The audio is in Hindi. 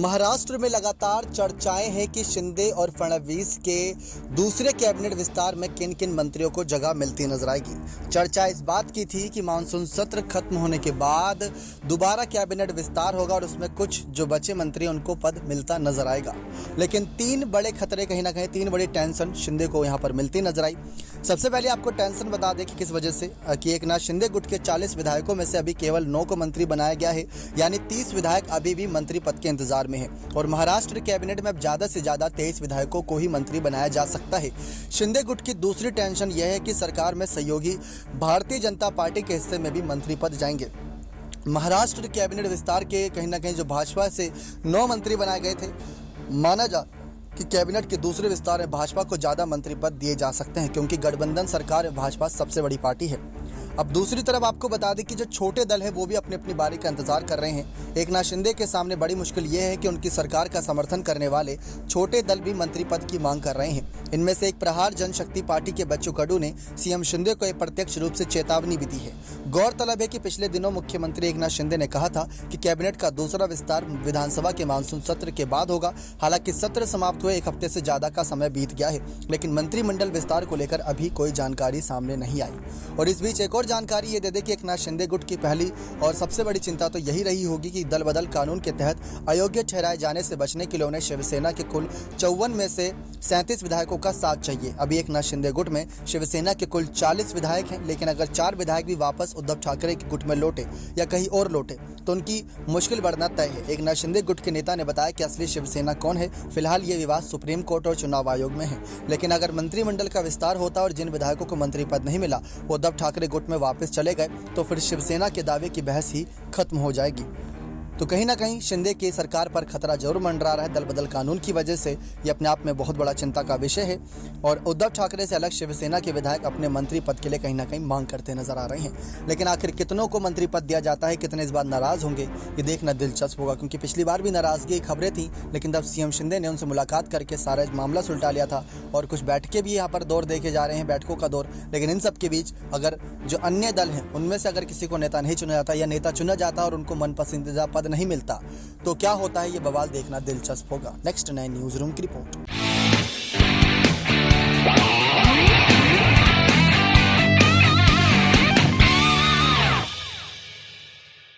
महाराष्ट्र में लगातार चर्चाएं हैं कि शिंदे और फडणवीस के दूसरे कैबिनेट विस्तार में किन किन मंत्रियों को जगह मिलती नजर आएगी। चर्चा इस बात की थी कि मानसून सत्र खत्म होने के बाद दोबारा कैबिनेट विस्तार होगा और उसमें कुछ जो बचे मंत्री उनको पद मिलता नजर आएगा। लेकिन तीन बड़े खतरे, कहीं ना कहीं तीन बड़ी टेंशन शिंदे को यहां पर मिलती नजर आई। सबसे पहले आपको टेंशन बता दें कि किस वजह से कि एकनाथ शिंदे गुट के 40 विधायकों में से अभी केवल 9 को मंत्री बनाया गया है, यानी 30 विधायक अभी भी मंत्री पद के इंतजार में है और महाराष्ट्र कैबिनेट में अब ज्यादा से ज्यादा 23 विधायकों को ही मंत्री बनाया जा सकता है। शिंदे गुट की दूसरी टेंशन यह है कि सरकार में सहयोगी भारतीय जनता पार्टी के हिस्से में भी मंत्री पद जाएंगे। महाराष्ट्र कैबिनेट विस्तार के कहीं ना कहीं जो भाजपा से 9 मंत्री बनाए गए थे, माना जा कि कैबिनेट के दूसरे विस्तार में भाजपा को ज़्यादा मंत्री पद दिए जा सकते हैं क्योंकि गठबंधन सरकार में भाजपा सबसे बड़ी पार्टी है। अब दूसरी तरफ आपको बता दें कि जो छोटे दल है वो भी अपनी अपनी बारी का इंतजार कर रहे हैं। एकनाथ शिंदे के सामने बड़ी मुश्किल ये है कि उनकी सरकार का समर्थन करने वाले छोटे दल भी मंत्री पद की मांग कर रहे हैं। इनमें से एक प्रहार जनशक्ति पार्टी के बच्चू कडू ने सीएम शिंदे को प्रत्यक्ष रूप से चेतावनी भी दी है। गौरतलब है कि पिछले दिनों मुख्यमंत्री एकनाथ शिंदे ने कहा था कि कैबिनेट का दूसरा विस्तार विधानसभा के मानसून सत्र के बाद होगा। हालांकि सत्र समाप्त हुए 1 हफ्ते से ज्यादा का समय बीत गया है, लेकिन मंत्रिमंडल विस्तार को लेकर अभी कोई जानकारी सामने नहीं आई। और इस बीच एक और जानकारी ये दे दे कि एकनाथ शिंदे गुट की पहली और सबसे बड़ी चिंता तो यही रही होगी कि दल बदल कानून के तहत अयोग्य ठहराए जाने से बचने के लिए उन्हें शिवसेना के कुल 54 में से 37 विधायकों का साथ चाहिए। अभी एकनाथ शिंदे गुट में शिवसेना के कुल 40 विधायक हैं, लेकिन अगर 4 विधायक भी वापस उद्धव ठाकरे के गुट में लौटे या कहीं और लौटे तो उनकी मुश्किल बढ़ना तय है। एकनाथ शिंदे गुट के नेता ने बताया कि असली शिवसेना कौन है, फिलहाल ये विवाद सुप्रीम कोर्ट और चुनाव आयोग में है। लेकिन अगर मंत्रिमंडल का विस्तार होता और जिन विधायकों को मंत्री पद नहीं मिला वो उद्धव ठाकरे गुट में वापस चले गए तो फिर शिवसेना के दावे की बहस ही खत्म हो जाएगी। तो कहीं ना कहीं शिंदे की सरकार पर खतरा जरूर मंडरा रहा है। दल बदल कानून की वजह से ये अपने आप में बहुत बड़ा चिंता का विषय है और उद्धव ठाकरे से अलग शिवसेना के विधायक अपने मंत्री पद के लिए कहीं ना कहीं मांग करते नजर आ रहे हैं। लेकिन आखिर कितनों को मंत्री पद दिया जाता है, कितने इस बार नाराज होंगे, ये देखना दिलचस्प होगा क्योंकि पिछली बार भी नाराजगी की खबरें थी, लेकिन तब सीएम शिंदे ने उनसे मुलाकात करके सारा मामला सुलटा लिया था और कुछ बैठकें भी यहाँ पर दौर देखे जा रहे हैं, बैठकों का दौर। लेकिन इन सब के बीच अगर जो अन्य दल हैं उनमें से अगर किसी को नेता नहीं चुना जाता या नेता चुना जाता और उनको मन पसंदीदा पद नहीं मिलता तो क्या होता है, ये बवाल देखना दिलचस्प होगा। नेक्स्ट 9 न्यूज़ रूम की रिपोर्ट।